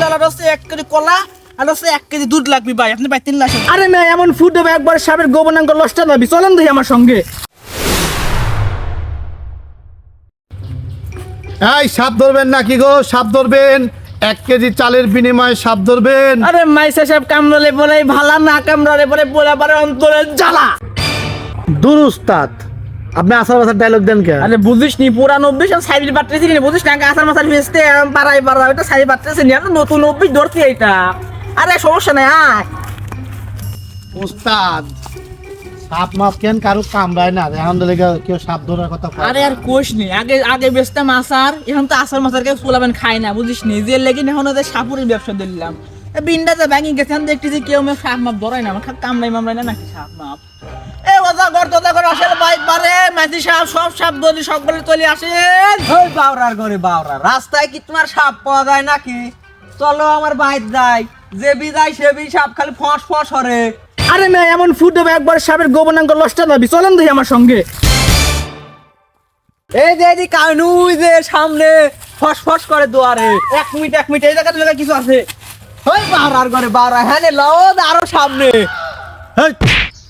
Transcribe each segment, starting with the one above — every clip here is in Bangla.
লাল আর হচ্ছে 1 কেজি কলা আর হচ্ছে 1 কেজি দুধ লাগবে ভাই, আপনি ভাই 3 লাখ। আরে মেয়ে এমন ফুড হবে একবার সাপের গোবনাঙ্গ লসটা যাবি, চলেন দেখি আমার সঙ্গে। এই সাপ ধরবেন নাকি গো? সাপ ধরবেন, 1 কেজি চালের বিনিময়ে সাপ ধরবেন। আরে মাইসা সাহেব কামড়ালে বলে ভালা, না কামড়ালে বলে বলে পারে অন্তরে জ্বালা। দূর উস্তাদ, আপনি আসার বাসার ডায়লগ দেন কে? আরে বুঝিস নি পুরা 90 সব সাইড বাটতেছি নি, বুঝিস না আসার মাসার ফেসতে পারাই পারা এটা সাইড বাটতেছি নি, আমি নতুন 90 ধরছি এটা। আরে সমস্যা নাই আয়। উস্তাদ সাপ মাছ কেন কারো কামড়ায় না, এখন লেগে কেউ সাপ ধরার কথা কয়। আরে আর কোশ নি, আগে আগে বেচতাম আসার, এখন তো আসার মাসার কেউ চুলাবেন খায় না, বুঝিস নি যে লেগে এখন ওদের সাপুরের ব্যবসা দিলাম। বিন্দাতে ব্যাঙ্গি গেছেন দেখতেছি কেউ মেয়ে সাপ মাপ ধরাই না, আমার কামড়াই মামড়াই না নাকি সাপ মাপ। এ ওজা গর্দা করে আসেন বাইক পারে মাঝি সাপ সব সাপ ধরি সকলে চলে আসেন। ওই বাউরার ঘরে বাউরা, রাস্তায় কি তোমার সাপ পাওয়া যায় নাকি? চলো আমার বাইর যাই, যে বিদায় সে বি সাপ খালি ফস ফস হরে। আরে মেয়ে এমন ফুড হবে একবার সাপের গোবনাঙ্গ লসটা যাবি, চলেন দেখি আমার সঙ্গে। এই যে এদিকে কানুই যে সামনে ফস ফস করে দুয়ারে। 1 মিনিট এই জায়গাটা কিছু আছে। ওই বাউরার ঘরে বাউরা, হ্যাঁ রে লও আরো সামনে। হেই,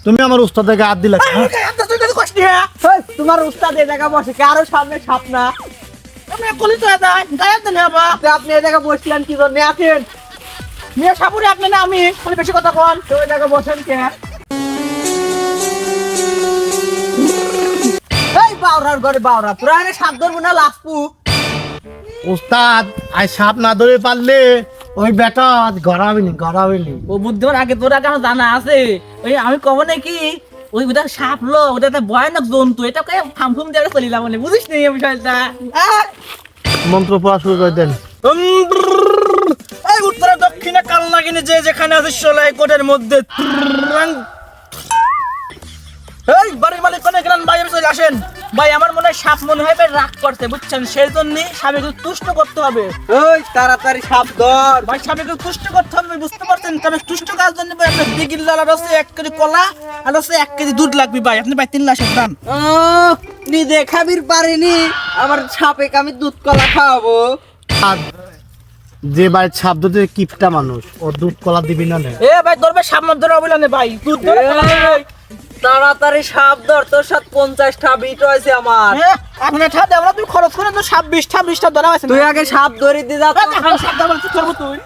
তুমি আমার উস্তাদকে হাত দিলা কেন? ওই, তোমার উস্তাদ এই জায়গা বসে কে? আরো সামনে সাপ না? আপনি কলি তো গায়েব দেন বাবা। তা আপনি এই জায়গা বসলেন কি জন্য? আছেন মেয়ে সাপুরে আপনি না আমি, কলি বেশি কথা কোন। তো ওই জায়গা বসেন কে? এই বাউরার ঘরে বাউরা, তোরা এনে সাপ ধরবো না লাফু? উস্তাদ আই সাপ না ধরে পারলে ওই বেটা গড়াবেনি। ও বুদ্ধর আগে তোর আগে আমার জানা আছে। ওই আমি কব নাকি ওই ওটা সাপ লো, ওটা একটা ভয়ানক জন্তু, এটাকে ফামফুম দিয়ে চলিলাম বলে, বুঝিস নি এই বিষয়টা। মন্ত্র পড়া শুরু করে দেন। এই উত্তরে দক্ষিণে কাল নাগিনি যে যেখানে আছে সোলাই কোটের মধ্যে। এই বাড়ির মালিক কোনে গেলেন ভাই, আমি চলে আসেন ভাই। আমার মনে হয় সাপ মনে হয় ভাই রাগ করতে, বুঝছেন, সেই জন্য সাপকে তুষ্ট করতে হবে। ওই তাড়াতাড়ি সাপ ধর। ভাই সাপকে তুষ্ট করতে হবে, বুঝতে পারছেন? তবে তুষ্ট করার জন্য ভাই আপনার দিগির লাল আর হচ্ছে 1 কেজি কলা আর হচ্ছে 1 কেজি দুধ লাগবে ভাই, আপনি ভাই 3 লাখের দাম। নি দেখাবির পারিনি আমার সাপে আমি দুধ কলা খাওয়াবো। আর যে বাড়ির সাপ ধরতে কিপটা মানুষ, ও দুধ কলা দিবি না নে? এ ভাই ধরবে সাপ মাপ ধরে হবে না ভাই, দুধ ধরে কলা দেবে। তাড়াতাড়ি সাপ ধর, তোর সাথে 50টা বিট হয়েছে আমার। আপনি ঠা দেব না, তুই খরচ করে তো 26টা ধরা হয়েছে। তুই আগে সাপ ধরে দিয়ে যা। এখন সাপ ধরবো তুই করবো তুই।